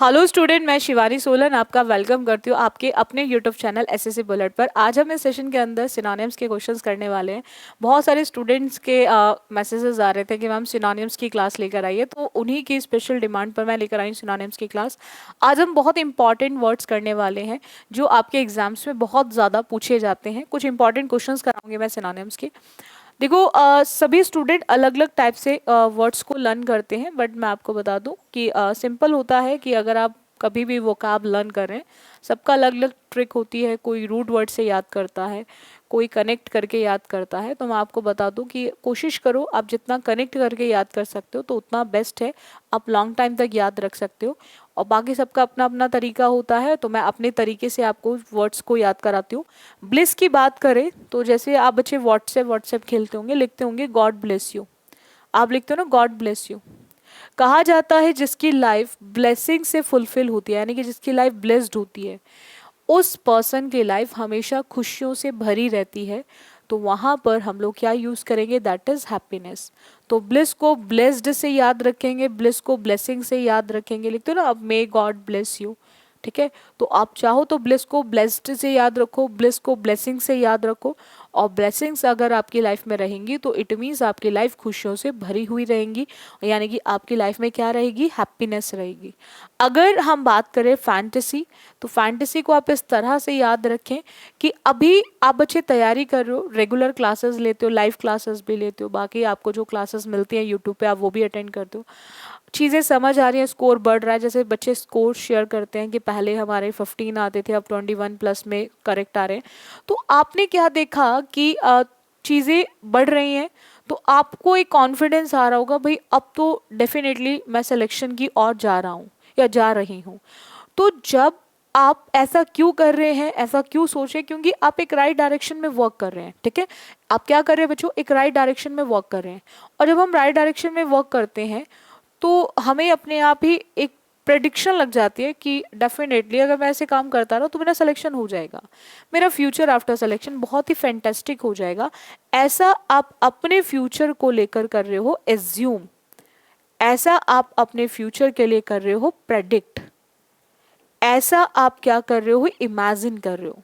Hello student, मैं शिवानी सोलन आपका welcome करती हूँ आपके अपने यूट्यूब चैनल एसएससी बुलेट पर। आज हम इस सेशन के अंदर सिनोनिम्स के क्वेश्चंस करने वाले हैं। बहुत सारे स्टूडेंट्स के मैसेजेस आ रहे थे कि मैम सिनोनिम्स की क्लास लेकर आइए, तो उन्हीं की स्पेशल डिमांड पर मैं लेकर आई हूँ सिनोनिम्स की क्लास। आज हम बहुत इंपॉर्टेंट वर्ड्स करने वाले हैं जो आपके एग्जाम्स में बहुत ज़्यादा पूछे जाते हैं। कुछ इंपॉर्टेंट क्वेश्चन कराऊंगी मैं सिनोनिम्स के। देखो, सभी स्टूडेंट अलग अलग टाइप से वर्ड्स को लर्न करते हैं, बट मैं आपको बता दूं कि सिंपल होता है कि अगर आप कभी भी वोकाब लर्न कर रहे हैं, सबका अलग अलग ट्रिक होती है। कोई रूट वर्ड से याद करता है, कोई कनेक्ट करके याद करता है। तो मैं आपको बता दूं कि कोशिश करो आप जितना कनेक्ट करके याद कर सकते हो तो उतना बेस्ट है, आप लॉन्ग टाइम तक याद रख सकते हो। और बाकी सबका अपना अपना तरीका होता है, तो मैं अपने तरीके से आपको वर्ड्स को याद कराती हूँ। ब्लिस की बात करें तो जैसे आप बच्चे व्हाट्सएप खेलते होंगे, लिखते होंगे गॉड ब्लेस यू। आप लिखते हो ना गॉड ब्लेस यू। कहा जाता है जिसकी लाइफ ब्लेसिंग से फुलफिल होती है, यानी कि जिसकी लाइफ ब्लेस्ड होती है, उस पर्सन की लाइफ हमेशा खुशियों से भरी रहती है। तो वहाँ पर हम लोग क्या यूज़ करेंगे, दैट इज़ हैप्पीनेस। तो ब्लिस को ब्लेस्ड से याद रखेंगे, ब्लिस को ब्लेसिंग से याद रखेंगे। लिखते हो ना, अब मे गॉड ब्लेस यू। ठीक है, तो आप चाहो तो ब्लिस को ब्लेस्ड से याद रखो, ब्लिस को ब्लेसिंग से याद रखो। और ब्लेसिंग्स अगर आपकी लाइफ में रहेंगी तो इट मीन्स आपकी लाइफ खुशियों से भरी हुई रहेंगी, यानी कि आपकी लाइफ में क्या रहेगी, हैप्पीनेस रहेगी। अगर हम बात करें फैंटेसी, तो फैंटेसी को आप इस तरह से याद रखें कि अभी आप बच्चे तैयारी कर रहे हो, रेगुलर क्लासेस लेते हो, लाइव क्लासेस भी लेते हो, बाकी आपको जो क्लासेस मिलती हैं यूट्यूब पे आप वो भी अटेंड करते हो। चीज़ें समझ आ रही हैं, स्कोर बढ़ रहा है। जैसे बच्चे स्कोर शेयर करते हैं कि पहले हमारे 15 आते थे, अब 21+ में करेक्ट आ रहे हैं। तो आपने क्या देखा कि चीज़ें बढ़ रही हैं, तो आपको एक कॉन्फिडेंस आ रहा होगा, भाई अब तो डेफिनेटली मैं सिलेक्शन की ओर जा रहा हूँ या जा रही हूँ। तो जब आप ऐसा क्यों कर रहे हैं, ऐसा क्यों सोच रहे हैं, क्योंकि आप एक राइट डायरेक्शन में वर्क कर रहे हैं। ठीक है, आप क्या कर रहे हैं बच्चों, एक राइट डायरेक्शन में वर्क कर रहे हैं। और जब हम राइट डायरेक्शन में वर्क करते हैं तो हमें अपने आप ही एक प्रेडिक्शन लग जाती है कि डेफिनेटली अगर मैं ऐसे काम करता रहा तो मेरा सिलेक्शन हो जाएगा, मेरा फ्यूचर आफ्टर सिलेक्शन बहुत ही फैंटास्टिक हो जाएगा। ऐसा आप अपने फ्यूचर को लेकर कर रहे हो एज्यूम, ऐसा आप अपने फ्यूचर के लिए कर रहे हो प्रेडिक्ट, ऐसा आप क्या कर रहे हो, इमेजिन कर रहे हो।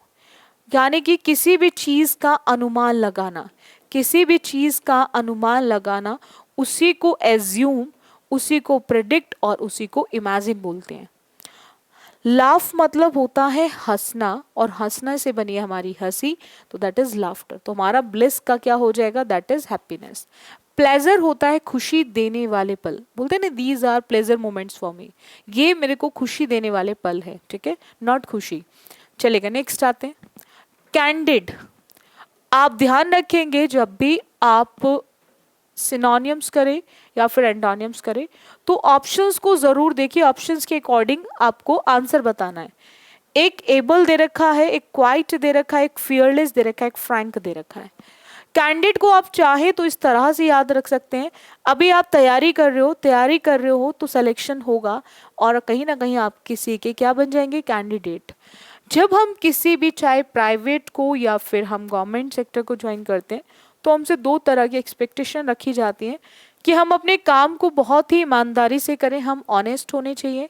यानी कि किसी भी चीज का अनुमान लगाना, किसी भी चीज का अनुमान लगाना, उसी को एज्यूम, उसी को प्रेडिक्ट और उसी को इमेजिन बोलते हैं। लाफ मतलब होता है हंसना, और हंसने से बनी है हमारी हंसी, तो दैट इज लाफ्टर। तो हमारा ब्लिस का क्या हो जाएगा, दैट इज हैप्पीनेस। प्लेजर होता है खुशी देने वाले पल, बोलते हैं ना these are pleasure moments for me, ये मेरे को खुशी देने वाले पल है। ठीक है, नॉट खुशी। चलेगा, नेक्स्ट आते हैं कैंडिड। आप ध्यान रखेंगे जब भी आप सिनोनिम्स करें या फिर एंटोनिम्स करें तो ऑप्शंस को जरूर देखिए, ऑप्शंस के अकॉर्डिंग आपको आंसर बताना है। एक एबल दे रखा है, एक क्वाइट दे रखा है, एक फियरलेस दे रखा है, एक फ्रैंक दे रखा है। कैंडिड को आप चाहे तो इस तरह से याद रख सकते हैं, अभी आप तैयारी कर रहे हो तो सिलेक्शन होगा और कहीं ना कहीं आप किसी के क्या बन जाएंगे, कैंडिडेट। जब हम किसी भी, चाहे प्राइवेट को या फिर हम गवर्नमेंट सेक्टर को ज्वाइन करते हैं, तो हमसे दो तरह की एक्सपेक्टेशन रखी जाती है कि हम अपने काम को बहुत ही ईमानदारी से करें, हम ऑनेस्ट होने चाहिए,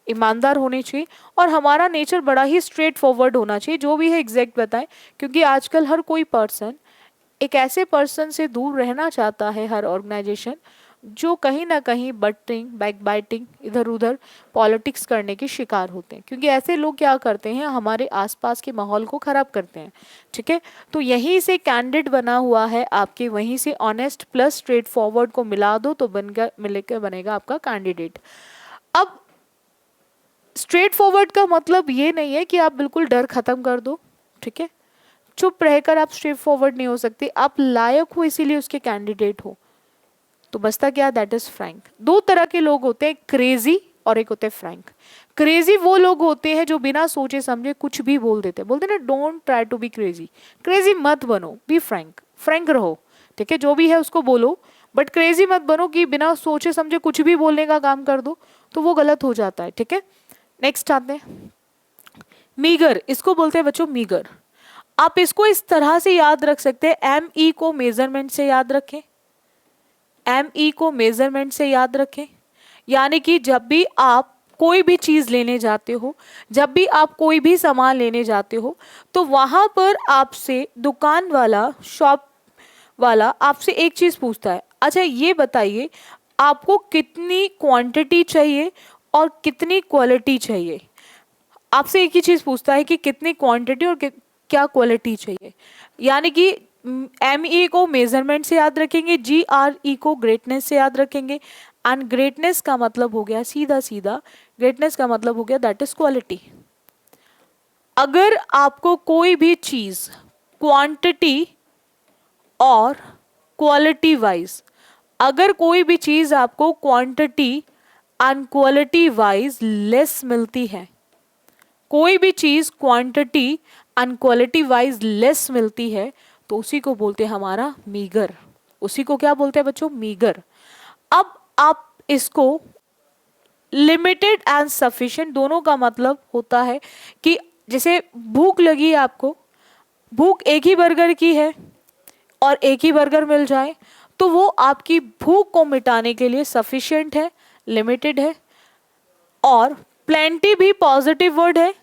ईमानदार होने चाहिए, और हमारा नेचर बड़ा ही स्ट्रेट फॉरवर्ड होना चाहिए, जो भी है एग्जैक्ट बताएं। क्योंकि आजकल हर कोई पर्सन एक ऐसे पर्सन से दूर रहना चाहता है, हर ऑर्गेनाइजेशन, जो कहीं ना कहीं बटिंग, बैक बाइटिंग, इधर उधर पॉलिटिक्स करने के शिकार होते हैं। क्योंकि ऐसे लोग क्या करते हैं, हमारे आसपास के माहौल को खराब करते हैं। ठीक है, तो यहीं से कैंडिड बना हुआ है आपके, वहीं से ऑनेस्ट प्लस स्ट्रेट फॉरवर्ड को मिला दो तो बनकर मिलकर बनेगा आपका कैंडिडेट। अब स्ट्रेट फॉरवर्ड का मतलब ये नहीं है कि आप बिल्कुल डर खत्म कर दो। ठीक है, चुप रहकर आप स्ट्रेट फॉरवर्ड नहीं हो सकते, आप लायक हो इसीलिए उसके कैंडिडेट हो। तो बचता क्या, दैट इज फ्रैंक। दो तरह के लोग होते हैं, क्रेजी और एक होते हैं फ्रैंक। क्रेजी वो लोग होते हैं जो बिना सोचे समझे कुछ भी बोल देते हैं, बोलते हैं ना don't try to be crazy, crazy मत बनो, बी फ्रैंक, फ्रैंक रहो। ठीक है, जो भी है उसको बोलो, बट क्रेजी मत बनो कि बिना सोचे समझे कुछ भी बोलने का काम कर दो, तो वो गलत हो जाता है। ठीक है, नेक्स्ट आते हैं मीगर। इसको बोलते हैं बच्चों मीगर। आप इसको इस तरह से याद रख सकते हैं, एम ई को मेजरमेंट से याद रखें, एम ई को मेजरमेंट से याद रखें। यानी कि जब भी आप कोई भी चीज़ लेने जाते हो, जब भी आप कोई भी सामान लेने जाते हो, तो वहाँ पर आपसे दुकान वाला, शॉप वाला आपसे एक चीज़ पूछता है, अच्छा ये बताइए आपको कितनी क्वांटिटी चाहिए और कितनी क्वालिटी चाहिए। आपसे एक ही चीज़ पूछता है कि कितनी क्वांटिटी और क्या क्वालिटी चाहिए। यानी कि MEA को मेजरमेंट से याद रखेंगे, GRE को ग्रेटनेस से याद रखेंगे, एंड ग्रेटनेस का मतलब हो गया सीधा सीधा, ग्रेटनेस का मतलब हो गया दैट इज क्वालिटी। अगर आपको कोई भी चीज़ क्वांटिटी और क्वालिटी वाइज, अगर कोई भी चीज़ आपको quantity and quality wise less मिलती है, कोई भी चीज़ quantity and quality wise less मिलती है, तो उसी को बोलते हैं हमारा मीगर। उसी को क्या बोलते हैं बच्चों? मीगर। अब आप इसको लिमिटेड एंड सफिशिएंट दोनों का मतलब होता है कि जैसे भूख लगी है आपको, भूख एक ही बर्गर की है और एक ही बर्गर मिल जाए, तो वो आपकी भूख को मिटाने के लिए सफिशिएंट है, लिमिटेड है। और प्लेंटी भी पॉजिटिव वर्ड है,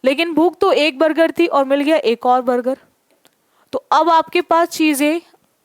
लेकिन भूख तो एक बर्गर थी और मिल गया एक और बर्गर, तो अब आपके पास चीज़ें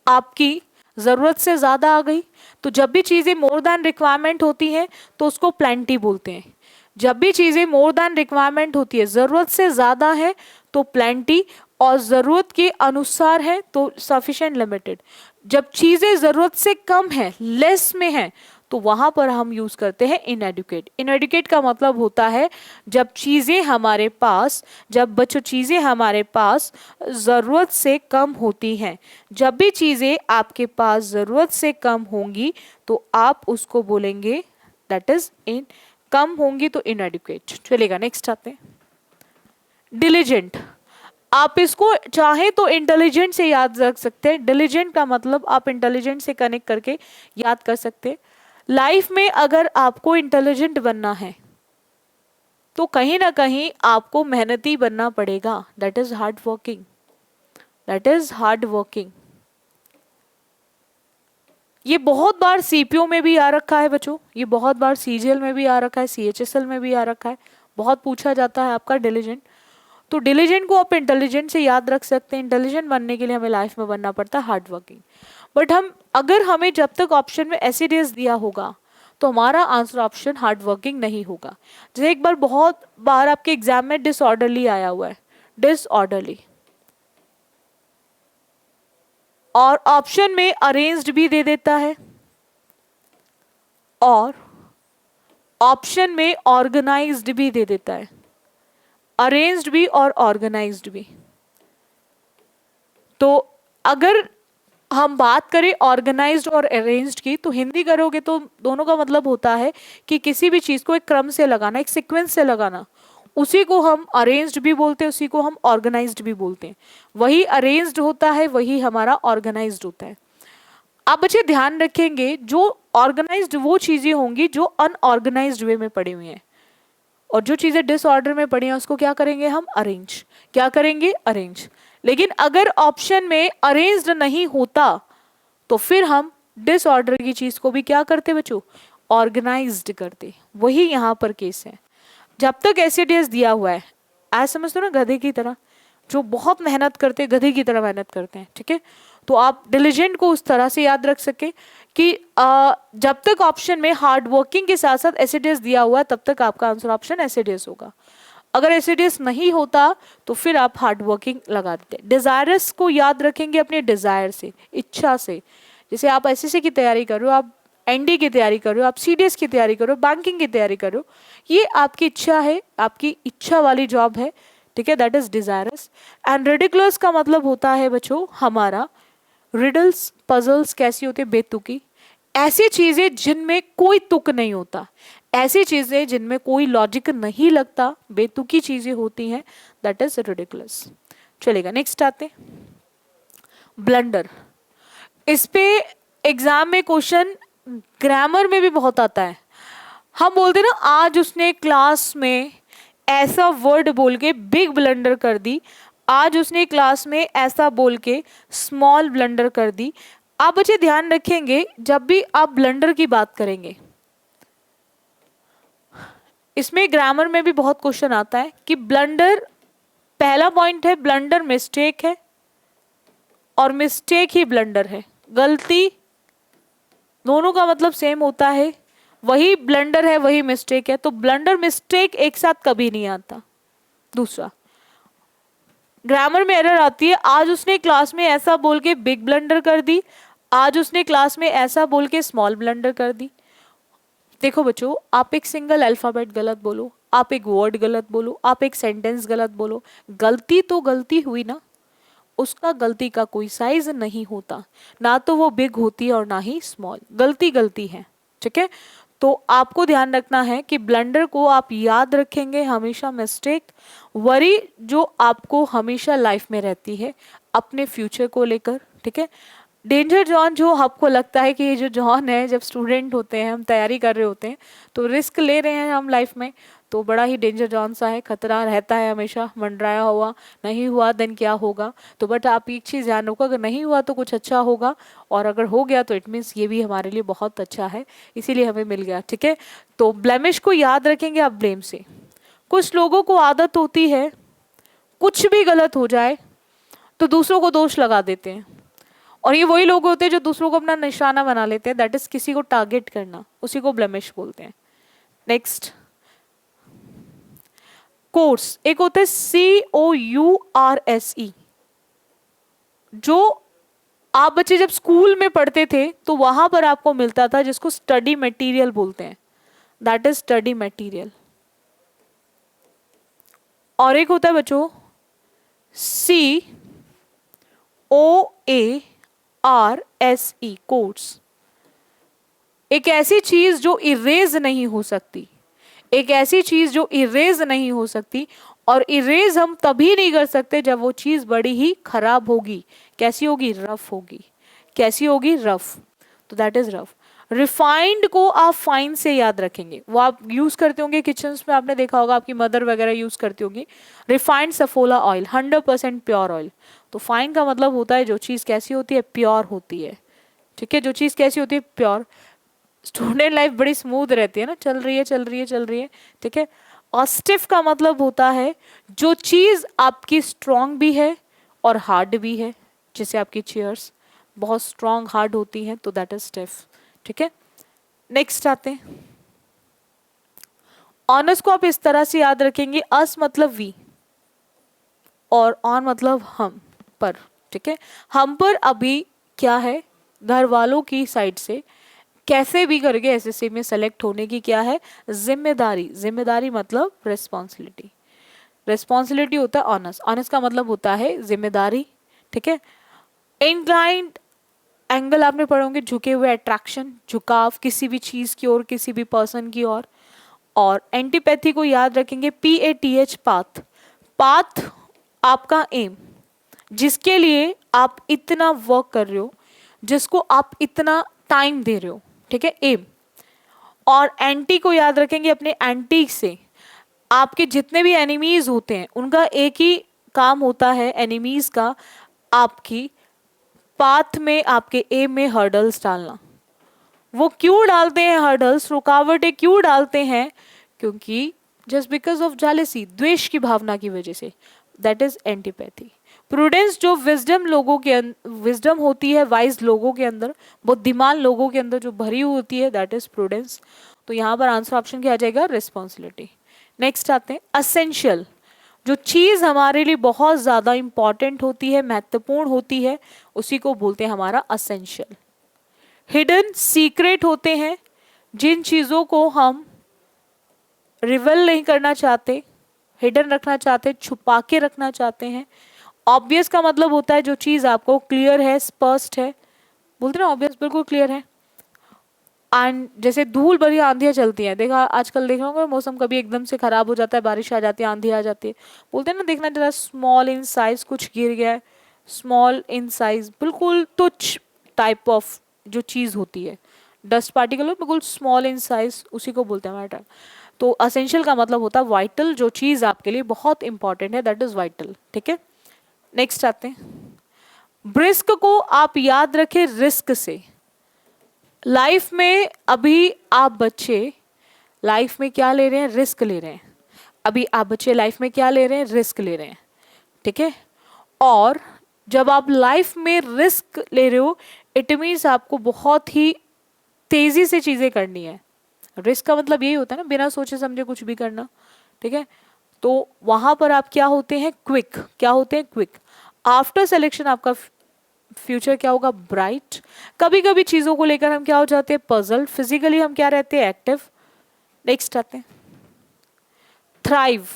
आपकी ज़रूरत से ज़्यादा आ गई। तो जब भी चीज़ें मोर देन रिक्वायरमेंट होती हैं तो उसको प्लेंटी बोलते हैं। जब भी चीज़ें मोर देन रिक्वायरमेंट होती है, ज़रूरत से ज़्यादा है तो प्लेंटी, और ज़रूरत के अनुसार है तो सफिशिएंट, लिमिटेड। जब चीज़ें ज़रूरत से कम है, लेस में है, तो वहाँ पर हम यूज़ करते हैं इनएडुकेट। इनएडुकेट का मतलब होता है जब चीज़ें हमारे पास, जब बच्चों चीज़ें हमारे पास ज़रूरत से कम होती हैं। जब भी चीज़ें आपके पास ज़रूरत से कम होंगी तो आप उसको बोलेंगे दैट इज़ इन, कम होंगी तो इनएडुकेट। चलेगा, नेक्स्ट आते हैं। डिलीजेंट, आप इसको चाहे तो इंटेलिजेंट से याद रख सकते हैं। डिलीजेंट का मतलब आप इंटेलिजेंट से कनेक्ट करके याद कर सकते हैं। लाइफ में अगर आपको इंटेलिजेंट बनना है तो कहीं ना कहीं आपको मेहनती बनना पड़ेगा, that is hard working, that is hard working. ये बहुत बार CPO में भी आ रखा है बच्चों, ये बहुत बार CGL में भी आ रखा है, CHSL में भी आ रखा है, बहुत पूछा जाता है आपका डिलीजेंट। तो डिलीजेंट को आप इंटेलिजेंट से याद रख सकते हैं। इंटेलिजेंट बनने के लिए हमें लाइफ में बनना पड़ता है हार्ड वर्किंग। बट हम अगर हमें जब तक ऑप्शन में एसिडियस दिया होगा तो हमारा आंसर ऑप्शन हार्ड वर्किंग नहीं होगा। जैसे एक बार, बहुत बार आपके एग्जाम में डिसऑर्डरली आया हुआ है, डिसऑर्डरली, और ऑप्शन में अरेंज्ड भी दे देता है और ऑप्शन में ऑर्गेनाइज्ड भी दे देता है, अरेंज्ड भी और ऑर्गेनाइज्ड भी। तो अगर हम बात करें ऑर्गेनाइज्ड और अरेंज्ड की, तो हिंदी करोगे तो दोनों का मतलब होता है कि किसी भी चीज़ को एक क्रम से लगाना, एक सीक्वेंस से लगाना। उसी को हम अरेंज्ड भी बोलते हैं, उसी को हम ऑर्गेनाइज्ड भी बोलते हैं। वही अरेंज्ड होता है, वही हमारा ऑर्गेनाइज्ड होता है। आप बच्चे ध्यान रखेंगे, जो ऑर्गेनाइज्ड वो चीज़ें होंगी जो अनऑर्गेनाइज्ड वे में पड़ी हुई हैं, और जो चीज़ें डिसऑर्डर में पड़ी हैं उसको क्या करेंगे हम? अरेंज। क्या करेंगे? अरेंज। लेकिन अगर ऑप्शन में अरेंज्ड नहीं होता तो फिर हम डिसऑर्डर की चीज़ को भी क्या करते बच्चों? ऑर्गेनाइज्ड करते। वही यहाँ पर केस है। जब तक एसिडियस दिया हुआ है, ऐसा समझते हो ना, गधे की तरह, जो बहुत मेहनत करते हैं, गधे की तरह मेहनत करते हैं, ठीक है। तो आप डिलीजेंट को उस तरह से याद रख सके कि जब तक ऑप्शन में हार्ड वर्किंग के साथ साथ एसिडियस दिया हुआ है तब तक आपका आंसर ऑप्शन एसिडियस होगा। अगर एसिडियस नहीं होता तो फिर आप हार्ड वर्किंग लगा देते। डिजायरस को याद रखेंगे अपने डिजायर से, इच्छा से। जैसे आप SSC की तैयारी कर रहे हो, आप ND की तैयारी कर रहे हो, आप CDS की तैयारी कर रहे हो, बैंकिंग की तैयारी कर रहे हो, ये आपकी इच्छा है, आपकी इच्छा वाली जॉब है, ठीक है, that is desirous. And ridiculous का मतलब होता है बच्चों हमारा, रिडल्स पजल्स कैसी होती है? बेतुकी, ऐसी चीजें जिनमें कोई तुक नहीं होता, ऐसी चीजें जिनमें कोई लॉजिक नहीं लगता, बेतुकी चीजें होती हैं, दैट इज रिडिकुलस। चलेगा, नेक्स्ट आते हैं ब्लंडर। इस पे एग्जाम में क्वेश्चन ग्रामर में भी बहुत आता है। हम बोलते हैं ना, आज उसने क्लास में ऐसा वर्ड बोल के बिग ब्लंडर कर दी, आज उसने क्लास में ऐसा बोल के स्मॉल ब्लंडर कर दी। आप बच्चे ध्यान रखेंगे, जब भी आप ब्लंडर की बात करेंगे, इसमें ग्रामर में भी बहुत क्वेश्चन आता है कि ब्लंडर, पहला पॉइंट है ब्लंडर मिस्टेक है और मिस्टेक ही ब्लंडर है। गलती दोनों का मतलब सेम होता है, वही ब्लंडर है वही मिस्टेक है, तो ब्लंडर मिस्टेक एक साथ कभी नहीं आता। दूसरा, ग्रामर में एरर आती है, आज उसने क्लास में ऐसा बोल के बिग ब्लंडर कर दी, आज उसने क्लास में ऐसा बोल के स्मॉल ब्लंडर कर दी। देखो बच्चों, आप एक सिंगल अल्फाबेट गलत बोलो, आप एक वर्ड गलत बोलो, आप एक सेंटेंस गलत बोलो, गलती तो गलती हुई ना, उसका गलती का कोई साइज नहीं होता, ना तो वो बिग होती है और ना ही स्मॉल, गलती गलती है। ठीक है, तो आपको ध्यान रखना है कि ब्लंडर को आप याद रखेंगे हमेशा मिस्टेक, वरी जो आपको हमेशा लाइफ में रहती है अपने फ्यूचर को लेकर। ठीक है, डेंजर जॉन जो आपको लगता है कि ये जो जॉन है, जब स्टूडेंट होते हैं हम तैयारी कर रहे होते हैं तो रिस्क ले रहे हैं हम लाइफ में, तो बड़ा ही डेंजर जॉन सा है, खतरा रहता है हमेशा मंडराया हुआ, नहीं हुआ देन क्या होगा। तो बट आप एक चीज़ ध्यान रखो, अगर नहीं हुआ तो कुछ अच्छा होगा, और अगर हो गया तो इट मीन्स ये भी हमारे लिए बहुत अच्छा है, इसीलिए हमें मिल गया। ठीक है, तो ब्लेमिश को याद रखेंगे आप ब्लेम से। कुछ लोगों को आदत होती है कुछ भी गलत हो जाए तो दूसरों को दोष लगा देते हैं, और ये वही लोग होते हैं जो दूसरों को अपना निशाना बना लेते हैं, दैट इज किसी को टारगेट करना, उसी को ब्लेमिश बोलते हैं। नेक्स्ट, कोर्स, एक होता है COURSE, जो आप बच्चे जब स्कूल में पढ़ते थे तो वहां पर आपको मिलता था, जिसको स्टडी मटेरियल बोलते हैं, दैट इज स्टडी मटेरियल। और एक होता है बच्चों COARSE, कोर्स, एक ऐसी चीज जो इरेज नहीं हो सकती, एक ऐसी चीज जो इरेज नहीं हो सकती, और इरेज हम तभी नहीं कर सकते जब वो चीज बड़ी ही खराब होगी। कैसी होगी? रफ होगी। कैसी होगी? रफ। तो दैट इज रफ। रिफाइंड को आप फाइन से याद रखेंगे, वो आप यूज करते होंगे किचन में, आपने देखा होगा आपकी मदर वगैरह यूज करती होंगी। Refined Saffola oil, 100% pure oil. तो फाइन का मतलब होता है जो चीज कैसी होती है? प्योर होती है। ठीक है, जो चीज कैसी होती है? प्योर। स्टूडेंट लाइफ बड़ी स्मूथ रहती है ना, चल रही है चल रही है चल रही है। ठीक है, और स्टिफ का मतलब होता है जो चीज आपकी स्ट्रांग भी है और हार्ड भी है, जैसे आपकी चेयर्स बहुत स्ट्रांग हार्ड होती हैं, तो दैट इज स्टिफ। ठीक है, नेक्स्ट आते हैं, ऑनर्स को आप इस तरह से याद रखेंगे, अस मतलब वी और ऑन मतलब हम पर। ठीक है, हम पर अभी क्या है, घर वालों की साइड से कैसे भी करके एसएससी में सेलेक्ट होने की क्या है? जिम्मेदारी। जिम्मेदारी मतलब रिस्पॉन्सिबिलिटी। रिस्पॉन्सिबिलिटी होता है ऑनर्स, ऑनर्स का मतलब होता है जिम्मेदारी। ठीक है, इंक्लाइंड एंगल आपने पढ़े होंगे, झुके हुए, अट्रैक्शन, झुकाव किसी भी चीज की ओर, किसी भी पर्सन की ओर। और एंटीपैथी को याद रखेंगे, PATH, पाथ। पाथ आपका एम, जिसके लिए आप इतना वर्क कर रहे हो, जिसको आप इतना टाइम दे रहे हो। ठीक है, एम। और एंटी को याद रखेंगे अपने एंटी से, आपके जितने भी एनिमीज होते हैं उनका एक ही काम होता है एनिमीज का, आपकी पाथ में, आपके एम में हर्डल्स डालना। वो क्यों डालते हैं हर्डल्स, रुकावटें क्यों डालते हैं? क्योंकि जस्ट बिकॉज ऑफ जेलेसी, द्वेष की भावना की वजह से, दैट इज एंटीपैथी। प्रूडेंस, जो विजडम लोगों के विजडम होती है, वाइज लोगों के अंदर, बुद्धिमान लोगों के अंदर जो भरी हुई होती है, दैट इज प्रूडेंस। तो यहाँ पर आंसर ऑप्शन क्या आ जाएगा? रिस्पॉन्सिबिलिटी। नेक्स्ट आते हैं असेंशियल, जो चीज हमारे लिए बहुत ज्यादा इंपॉर्टेंट होती है, महत्वपूर्ण होती है, उसी को बोलते हैं हमारा असेंशियल। हिडन, सीक्रेट होते हैं, जिन चीजों को हम रिवील नहीं करना चाहते, हिडन रखना चाहते, छुपा के रखना चाहते हैं। ऑब्वियस का मतलब होता है जो चीज आपको क्लियर है, स्पष्ट है, बोलते ना ऑब्वियस, बिल्कुल क्लियर है। एंड जैसे धूल भरी आंधियां चलती हैं, देखा आजकल देख रहे मौसम कभी एकदम से खराब हो जाता है, बारिश आ जाती है, आंधी आ जाती है, बोलते हैं ना देखना जरा स्मॉल इन साइज, कुछ गिर गया है, स्मॉल इन साइज, बिल्कुल तुच्छ टाइप ऑफ जो चीज होती है, डस्ट पार्टिकल हो, बिल्कुल स्मॉल इन साइज, उसी को बोलते हैं हमारे टाइम। तो असेंशियल का मतलब होता है वाइटल, जो चीज आपके लिए बहुत इंपॉर्टेंट है, दैट इज वाइटल। ठीक है, नेक्स्ट आते हैं, ब्रिस्क को आप याद रखें रिस्क से। लाइफ में अभी आप बच्चे लाइफ में क्या ले रहे हैं, रिस्क ले रहे हैं। अभी आप बच्चे लाइफ में क्या ले रहे हैं, रिस्क ले रहे हैं, ठीक है। और जब आप लाइफ में रिस्क ले रहे हो, इट मीन्स आपको बहुत ही तेजी से चीजें करनी है। रिस्क का मतलब यही होता है ना, बिना सोचे समझे कुछ भी करना, ठीक है। तो वहां पर आप क्या होते हैं, क्विक, क्या होते हैं, क्विक। आफ्टर सिलेक्शन आपका फ्यूचर क्या होगा, ब्राइट। कभी कभी चीजों को लेकर हम क्या हो जाते हैं, पजल। फिजिकली हम क्या रहते हैं, एक्टिव। नेक्स्ट आते हैं थ्राइव।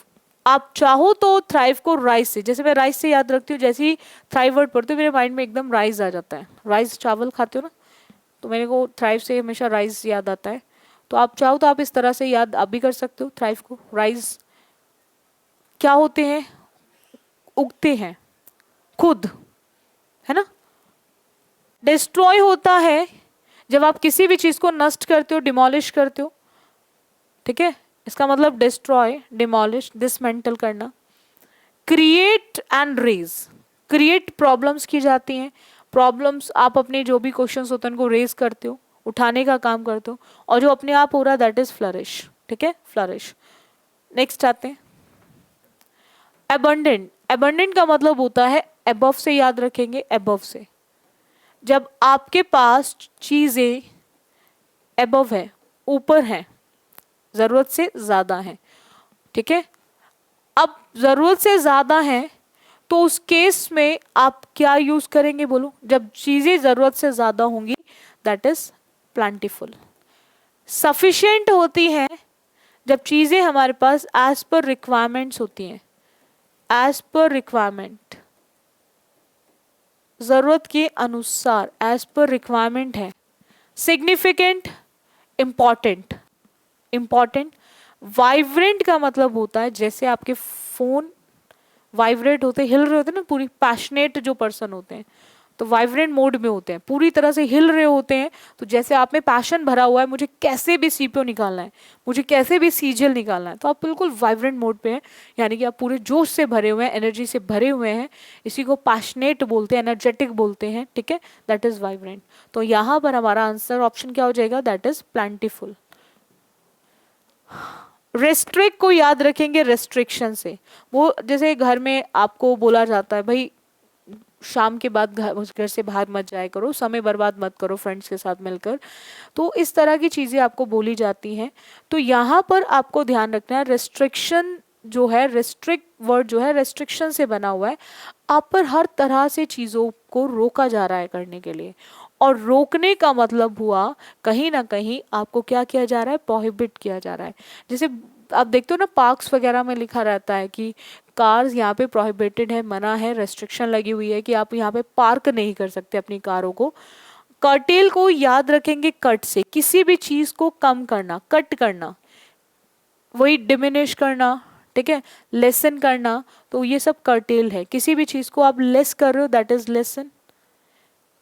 आप चाहो तो थ्राइव को राइस से, जैसे मैं राइस से याद रखती हूँ, जैसे ही थ्राइव वर्ड पढ़ती हूँ मेरे माइंड में एकदम राइस आ जाता है। राइस चावल खाते हो ना, तो मेरे को थ्राइव से हमेशा राइस याद आता है। तो आप चाहो तो आप इस तरह से याद आप भी कर सकते हो थ्राइव को। राइस क्या होते हैं, उगते हैं खुद, है ना। डिस्ट्रॉय होता है जब आप किसी भी चीज को नष्ट करते हो, डिमोलिश करते हो, ठीक है। इसका मतलब डिस्ट्रॉय, डिमोलिश, डिसमेंटल करना। Create and raze, create problems की जाती हैं। प्रॉब्लम्स आप अपने जो भी क्वेश्चंस होते हैं उनको रेज करते हो, उठाने का काम करते हो, और जो अपने आप हो रहा है दैट इज फ्लरिश, ठीक है, फ्लरिश। नेक्स्ट आते हैं एबंडेंट। एबंडेंट का मतलब होता है अबव से, याद रखेंगे अबव से। जब आपके पास चीजें अबव है, ऊपर है, जरूरत से ज्यादा है, ठीक है। अब जरूरत से ज्यादा है तो उस केस में आप क्या यूज करेंगे, बोलो। जब चीजें जरूरत से ज्यादा होंगी दैट इज प्लांटीफुल। सफिशिएंट होती है जब चीजें हमारे पास एज पर रिक्वायरमेंट्स होती हैं, एज पर रिक्वायरमेंट, जरूरत के अनुसार, एज पर रिक्वायरमेंट है। Significant, important, important. वाइब्रेंट का मतलब होता है जैसे आपके फोन वाइब्रेट होते, हिल रहे होते हैं ना, पूरी पैशनेट जो पर्सन होते हैं तो वाइब्रेंट मोड में होते हैं, पूरी तरह से हिल रहे होते हैं। तो जैसे आप में पैशन भरा हुआ है, मुझे कैसे भी सीपीओ निकालना है, मुझे कैसे भी सीजीएल निकालना है, तो आप बिल्कुल वाइब्रेंट मोड पे हैं, यानी कि आप पूरे जोश से भरे हुए हैं, एनर्जी से भरे हुए हैं। इसी को पैशनेट बोलते हैं, एनर्जेटिक बोलते हैं, ठीक है, दैट इज वाइब्रेंट। तो यहाँ पर हमारा आंसर ऑप्शन क्या हो जाएगा, दैट इज प्लांटीफुल। रेस्ट्रिक्ट को याद रखेंगे रेस्ट्रिक्शन से। वो जैसे घर में आपको बोला जाता है भाई शाम के बाद घर से बाहर मत जाया करो, समय बर्बाद मत करो फ्रेंड्स के साथ मिलकर, तो इस तरह की चीजें आपको बोली जाती हैं। तो यहाँ पर आपको ध्यान रखना है, रेस्ट्रिक्शन जो है, रेस्ट्रिक्ट वर्ड जो है रेस्ट्रिक्शन से बना हुआ है। आप पर हर तरह से चीजों को रोका जा रहा है करने के लिए, और रोकने का मतलब हुआ कहीं ना कहीं आपको क्या किया जा रहा है, प्रोहिबिट किया जा रहा है। जैसे आप देखते हो ना पार्क्स वगैरह में लिखा रहता है कि कार्स यहाँ पे प्रोहिबिटेड है, मना है, रेस्ट्रिक्शन लगी हुई है कि आप यहाँ पे पार्क नहीं कर सकते अपनी कारों को। कर्टेल को याद रखेंगे कट से, किसी भी चीज को कम करना, कट करना, वही डिमिनिश करना, ठीक है, लेसन करना, तो ये सब कर्टेल है। किसी भी चीज को आप लेस कर रहे हो दैट इज लेसन,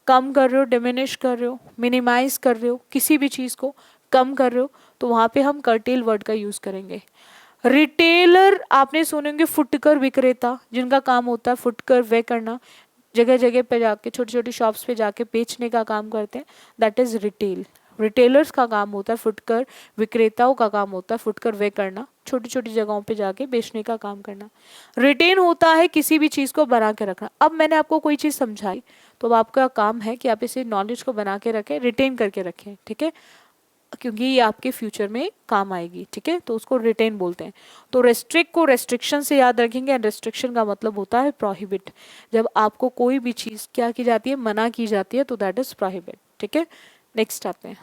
कम कर रहे हो, डिमिनिश कर रहे हो, मिनिमाइज कर रहे हो, किसी भी चीज को कम कर रहे हो, तो वहां पे हम कर्टेल वर्ड का यूज करेंगे। रिटेलर आपने सुने होंगे, फुटकर विक्रेता, जिनका काम होता है फुटकर वे करना, जगह जगह पे जाके छोटी छोटी शॉप्स पे जाके बेचने का काम करते हैं, दैट इज रिटेल। रिटेलर्स का काम होता है फुटकर, विक्रेताओं का काम होता है फुटकर वे करना, छोटी छोटी जगहों पे जाके बेचने का काम करना। रिटेन होता है किसी भी चीज को बना के रखना। अब मैंने आपको कोई चीज समझाई तो अब आपका काम है कि आप इसे नॉलेज को बना के रखें, रिटेन करके रखें, ठीक है, क्योंकि ये आपके फ्यूचर में काम आएगी, ठीक है, तो उसको रिटेन बोलते हैं। तो रेस्ट्रिक्ट को रेस्ट्रिक्शन से याद रखेंगे, एंड रेस्ट्रिक्शन का मतलब होता है प्रोहिबिट। जब आपको कोई भी चीज क्या की जाती है, मना की जाती है, तो दैट इज प्रोहिबिट, ठीक है। नेक्स्ट आते हैं,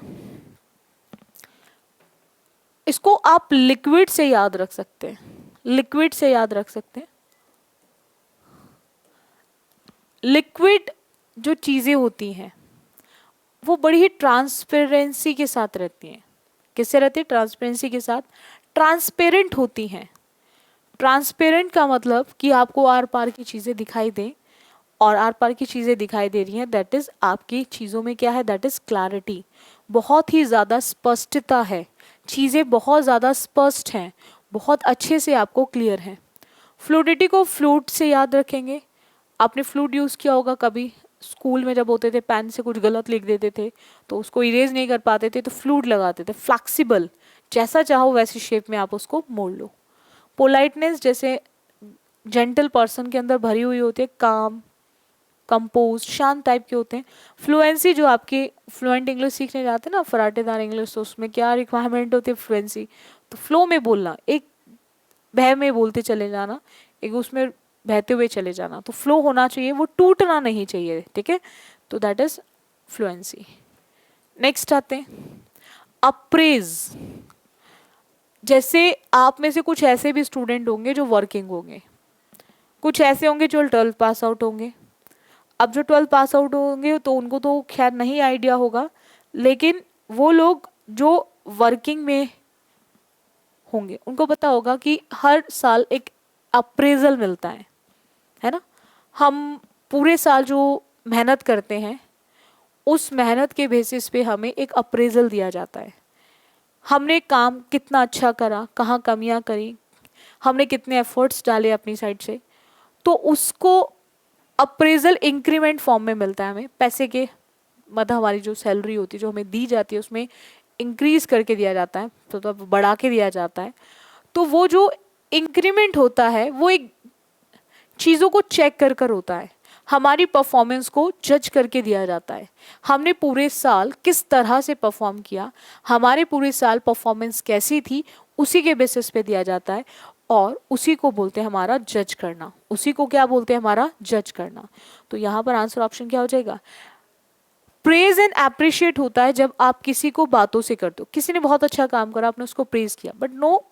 इसको आप लिक्विड से याद रख सकते हैं, लिक्विड से याद रख सकते हैं। लिक्विड जो चीजें होती हैं वो बड़ी ही ट्रांसपेरेंसी के साथ रहती हैं। किससे रहती है, ट्रांसपेरेंसी के साथ, ट्रांसपेरेंट होती हैं। ट्रांसपेरेंट का मतलब कि आपको आर पार की चीजें दिखाई दें, और आर पार की चीजें दिखाई दे रही हैं, दैट इज आपकी चीजों में क्या है, दैट इज क्लैरिटी, बहुत ही ज्यादा स्पष्टता है, चीजें बहुत ज्यादा स्पष्ट हैं, बहुत अच्छे से आपको क्लियर है। फ्लूडिटी को फ्लूट से याद रखेंगे। आपने फ्लूट यूज किया होगा कभी स्कूल में, जब होते थे पेन से कुछ गलत लिख देते थे तो उसको इरेज नहीं कर पाते थे तो फ्लूट लगाते थे। फ्लेक्सिबल, जैसा चाहो वैसी शेप में आप उसको मोड़ लो। पोलाइटनेस जैसे जेंटल पर्सन के अंदर भरी हुई होती है, काम, कंपोज, शांत टाइप के होते हैं। फ्लुएंसी जो आपके फ्लुएंट इंग्लिश सीखने जाते हैं ना, फराटेदार इंग्लिश, तो उसमें क्या रिक्वायरमेंट होती है, फ्लुएंसी। तो फ्लो में बोलना, एक बह में बोलते चले जाना, एक उसमें बहते हुए चले जाना, तो फ्लो होना चाहिए, वो टूटना नहीं चाहिए, ठीक है। तो दैट इज फ्लुएंसी। नेक्स्ट आते हैं अप्रेज। जैसे आप में से कुछ ऐसे भी स्टूडेंट होंगे जो वर्किंग होंगे, कुछ ऐसे होंगे जो 12th पास आउट होंगे। अब जो 12th पास आउट होंगे तो उनको तो खैर नहीं आइडिया होगा, लेकिन वो लोग जो वर्किंग में होंगे उनको पता होगा कि हर साल एक अप्रेजल मिलता है ना। हम पूरे साल जो मेहनत करते हैं उस मेहनत के बेसिस पे हमें एक अप्रेजल दिया जाता है। हमने काम कितना अच्छा करा, कहाँ कमियां करी, हमने कितने एफर्ट्स डाले अपनी साइड से, तो उसको अप्रेजल इंक्रीमेंट फॉर्म में मिलता है हमें। पैसे के मतलब हमारी जो सैलरी होती है जो हमें दी जाती है उसमें इंक्रीज करके दिया जाता है, तो बढ़ा के दिया जाता है। तो वो जो इंक्रीमेंट होता है वो एक चीज़ों को चेक कर कर होता है, हमारी परफॉर्मेंस को जज करके दिया जाता है। हमने पूरे साल किस तरह से परफॉर्म किया, हमारे पूरे साल परफॉर्मेंस कैसी थी, उसी के बेसिस पे दिया जाता है, और उसी को बोलते हैं हमारा जज करना। उसी को क्या बोलते हैं, हमारा जज करना। तो यहाँ पर आंसर ऑप्शन क्या हो जाएगा, प्रेज एंड अप्रिशिएट होता है जब आप किसी को बातों से करते हो। किसी ने बहुत अच्छा काम करा, आपने उसको प्रेज किया, बट नो,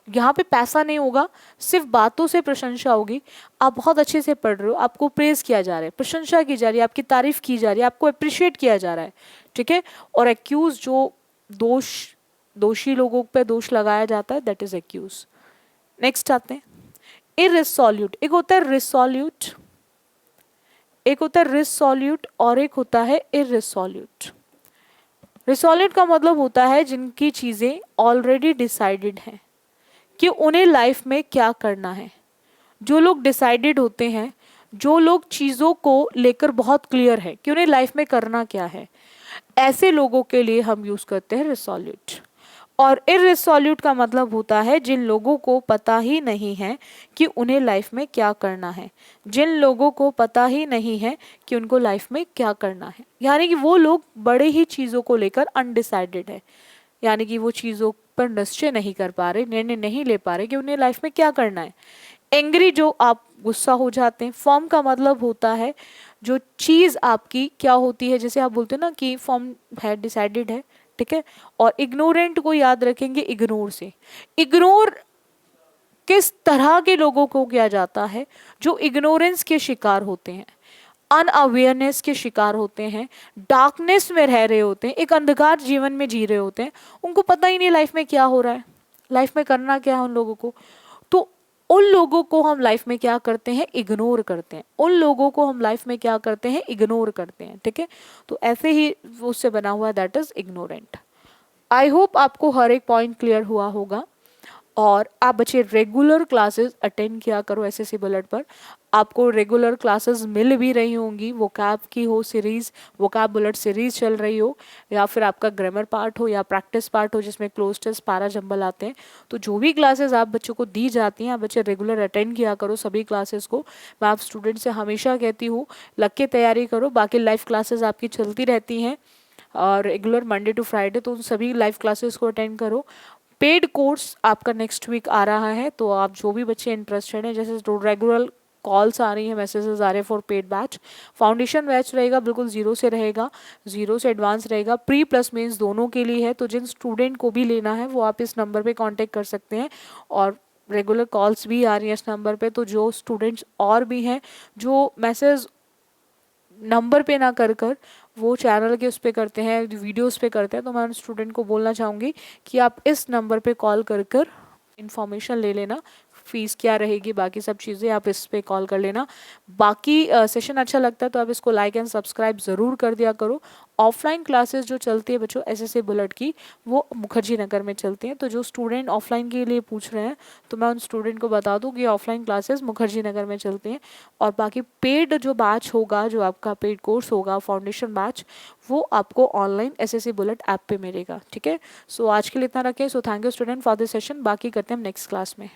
यहाँ पे पैसा नहीं होगा, सिर्फ बातों से प्रशंसा होगी। आप बहुत अच्छे से पढ़ रहे हो, आपको प्रेज किया जा रहा है, प्रशंसा की जा रही है, आपकी तारीफ की जा रही है, आपको अप्रिशिएट किया जा रहा है, ठीक है। और एक्यूज जो दोषी लोगों पे दोष लगाया जाता है, दैट इज एक्यूज। नेक्स्ट आते हैं इररिसोल्यूट। एक होता है रिसोल्यूट, एक होता है रिसोल्यूट और एक होता है इररिसोल्यूट। रिसोल्यूट का मतलब होता है जिनकी चीजें ऑलरेडी डिसाइडेड हैं कि उन्हें लाइफ में क्या करना है। जो लोग डिसाइडेड होते हैं, जो लोग चीज़ों को लेकर बहुत क्लियर है कि उन्हें लाइफ में करना क्या है, ऐसे लोगों के लिए हम यूज़ करते हैं रिसोल्यूट। और इररिसोल्यूट का मतलब होता है जिन लोगों को पता ही नहीं है कि उन्हें लाइफ में क्या करना है, जिन लोगों को पता ही नहीं है कि उनको लाइफ में क्या करना है, यानी कि वो लोग बड़े ही चीज़ों को लेकर अनडिसाइडेड है, यानी कि वो चीज़ों पर निश्चय नहीं कर पा रहे, निर्णय नहीं ले पा रहे कि उन्हें लाइफ में क्या करना है। एंग्री जो आप गुस्सा हो जाते हैं। फॉर्म का मतलब होता है जो चीज़ आपकी क्या होती है, जैसे आप बोलते हो ना कि फॉर्म है, डिसाइडेड है, ठीक है। और इग्नोरेंट को याद रखेंगे इग्नोर से। इग्नोर किस तरह के लोगों को किया जाता है, जो इग्नोरेंस के शिकार होते हैं, अनअवेयरनेस के शिकार होते हैं, डार्कनेस में रह रहे होते हैं, एक अंधकार जीवन में जी रहे होते हैं, उनको पता ही नहीं लाइफ में क्या हो रहा है, लाइफ में करना क्या है उन लोगों को। तो उन लोगों को हम लाइफ में क्या करते हैं, इग्नोर करते हैं। उन लोगों को हम लाइफ में क्या करते हैं, इग्नोर करते हैं, ठीक है। तो ऐसे ही उससे बना हुआ है, that is ignorant. I hope आपको हर एक पॉइंट क्लियर हुआ होगा, और आप बच्चे रेगुलर क्लासेस अटेंड किया करो एसएससी बुलेट पर। आपको रेगुलर क्लासेस मिल भी रही होंगी, वोकैब की हो सीरीज़, वोकैब बुलेट सीरीज़ चल रही हो, या फिर आपका ग्रामर पार्ट हो या प्रैक्टिस पार्ट हो जिसमें क्लोज टेस्ट, पारा जंबल आते हैं। तो जो भी क्लासेस आप बच्चों को दी जाती हैं, आप बच्चे रेगुलर अटेंड किया करो सभी क्लासेस को। मैं आप स्टूडेंट से हमेशा कहती हूँ लग के तैयारी करो। बाकी लाइव क्लासेस आपकी चलती रहती हैं और रेगुलर मंडे टू फ्राइडे, तो उन सभी लाइव क्लासेस को अटेंड करो। पेड कोर्स आपका नेक्स्ट वीक आ रहा है, तो आप जो भी बच्चे इंटरेस्टेड हैं, जैसे रेगुलर कॉल्स आ रही हैं, मैसेजेस आ रहे हैं for paid batch. Foundation batch रहेगा, बिल्कुल जीरो से रहेगा, जीरो से एडवांस रहेगा, प्री प्लस मेंस दोनों के लिए है। तो जिन स्टूडेंट को भी लेना है वो आप इस नंबर पे कांटेक्ट कर सकते हैं, और रेगुलर कॉल्स भी आ रही हैं इस नंबर पे। तो जो स्टूडेंट्स और भी हैं जो मैसेज नंबर पे ना कर कर वो चैनल के उस पे करते हैं, वीडियोस पे करते हैं, तो मैं उन स्टूडेंट को बोलना चाहूँगी कि आप इस नंबर पे कॉल कर कर इन्फॉर्मेशन ले लेना फीस क्या रहेगी, बाकी सब चीज़ें आप इस पे कॉल कर लेना। बाकी सेशन अच्छा लगता है तो आप इसको लाइक एंड सब्सक्राइब ज़रूर कर दिया करो। ऑफलाइन क्लासेस जो चलती है बच्चों एसएससी बुलेट की, वो मुखर्जी नगर में चलती हैं। तो जो स्टूडेंट ऑफलाइन के लिए पूछ रहे हैं तो मैं उन स्टूडेंट को बता दूं कि ऑफलाइन क्लासेस मुखर्जी नगर में चलती हैं। और बाकी पेड जो बैच होगा, जो आपका पेड कोर्स होगा फाउंडेशन बैच, वो आपको ऑनलाइन एसएससी बुलेट ऐप पे मिलेगा। ठीक है, सो आज के लिए इतना रखें। So thank you student for this session. बाकी करते हैं हम नेक्स्ट क्लास में।